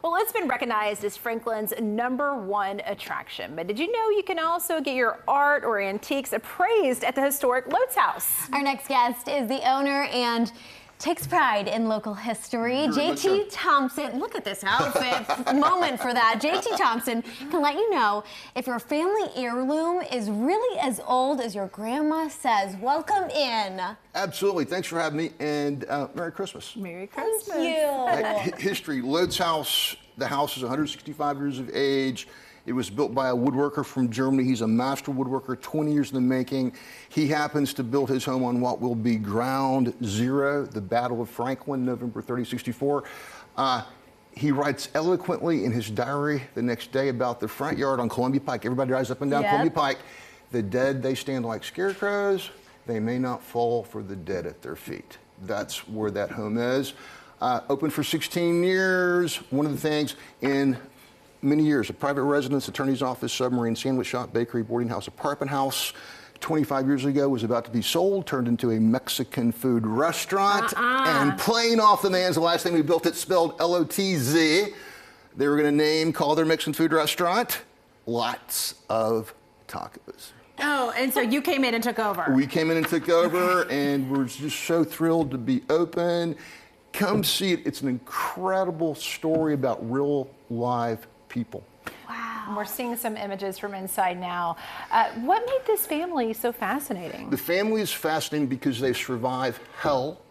Well, it's been recognized as Franklin's #1 attraction. But did you know you can also get your art or antiques appraised at the historic Lotz House? Our next guest is the owner and takes pride in local history. JT Thompson, look at this outfit. Moment for that. JT Thompson can let you know if your family heirloom is really as old as your grandma says. Welcome in. Absolutely. Thanks for having me, and Merry Christmas. Merry Christmas. Thank you. History. Lotz House. The house is 165 years of age. It was built by a woodworker from Germany. He's a master woodworker, 20 years in the making. He happens to build his home on what will be ground zero, the Battle of Franklin, November 30, 64. He writes eloquently in his diary the next day about the front yard on Columbia Pike. Everybody drives up and down Columbia Pike. The dead, they stand like scarecrows. They may not fall for the dead at their feet. That's where that home is. Open for 16 years. One of the things in many years, a private residence, attorney's office, submarine, sandwich shop, bakery, boarding house, apartment house. 25 years ago was about to be sold, turned into a Mexican food restaurant. And playing off the man's, the last thing we built, it spelled L-O-T-Z. They were going to call their Mexican food restaurant Lots of Tacos. Oh, and so you came in and took over. We came in and took over, and we're just so thrilled to be open. Come see it. It's an incredible story about real live people. Wow. We're seeing some images from inside now. What made this family so fascinating? The family is fascinating because they survive hell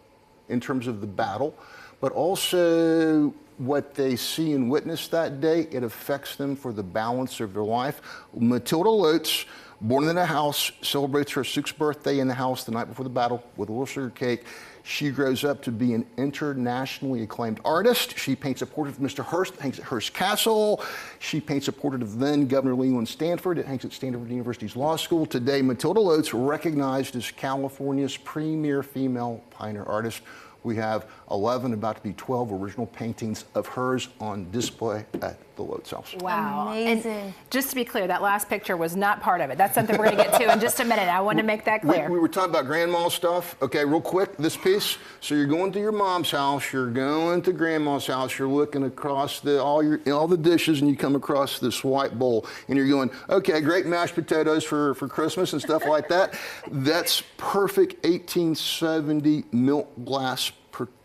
in terms of the battle, but also what they see and witness that day, it affects them for the balance of their life. Matilda Lotz, born in the house, celebrates her 6th birthday in the house the night before the battle with a little sugar cake. She grows up to be an internationally acclaimed artist. She paints a portrait of Mr. Hearst, hangs at Hearst Castle. She paints a portrait of then Governor Leland Stanford. It hangs at Stanford University's Law School. Today, Matilda Lotz, recognized as California's premier female pioneer artist. We have 11, about to be 12 original paintings of hers on display at the Lotz House. Wow. Amazing. And just to be clear, that last picture was not part of it. That's something we're going to get to in just a minute. I want to make that clear. We were talking about grandma stuff. Okay, real quick, this piece. So you're going to your mom's house, you're going to grandma's house, you're looking across all the dishes, and you come across this white bowl, and you're going, okay, great mashed potatoes for Christmas and stuff like that. That's perfect 1870 milk glass,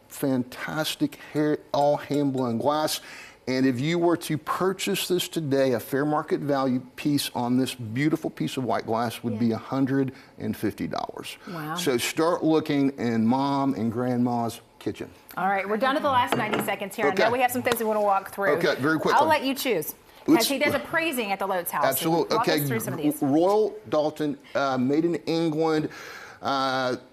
fantastic all hand-blown glass. And if you were to purchase this today, a fair market value piece on this beautiful piece of white glass would be $150. Wow. So start looking in mom and grandma's kitchen. All right, we're down to the last 90 seconds here. Okay. I know we have some things we want to walk through. Okay, very quickly. I'll let you choose. Because he does appraising at the Lotz House. Absolutely. Walk us through some of these. Royal Dalton, made in England,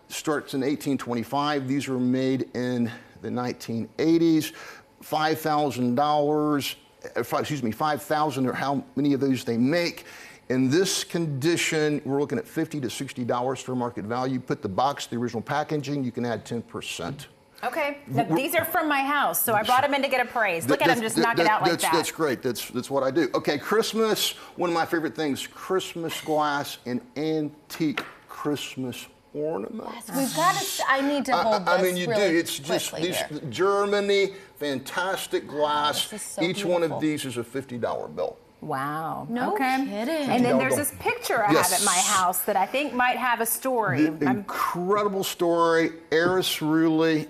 starts in 1825. These were made in the 1980s. $5,000, excuse me, 5,000 or how many of those they make. In this condition, we're looking at $50 to $60 for market value. Put the box, the original packaging, you can add 10%. Okay, now, these are from my house, so I brought them in to get appraised. Look at them just knock it out like that. That's great. That's what I do. Okay, Christmas, one of my favorite things, Christmas glass and antique Christmas ornaments. We've got to, I need to hold this. I mean, you really do. It's just these Germany, fantastic glass. This is so Each beautiful. one of these is a $50 bill. Wow. No kidding. And then there's this picture I have at my house that I think might have a story. Incredible story. Heiress Ruley,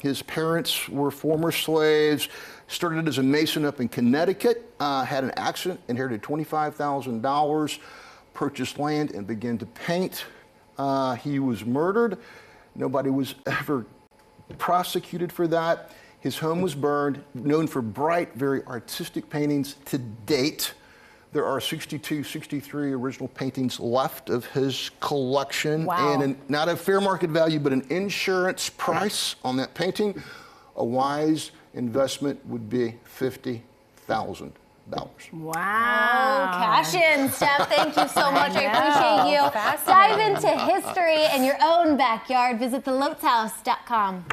his parents were former slaves, started as a mason up in Connecticut, had an accident, inherited $25,000, purchased land and began to paint. He was murdered. Nobody was ever prosecuted for that. His home was burned, known for bright, very artistic paintings. To date, there are 62, 63 original paintings left of his collection. Wow. And not a fair market value, but an insurance price on that painting. A wise investment would be $50,000. Wow. Oh, cash in, Steph. Thank you so much. I appreciate you. Dive into history in your own backyard. Visit thelotzhouse.com.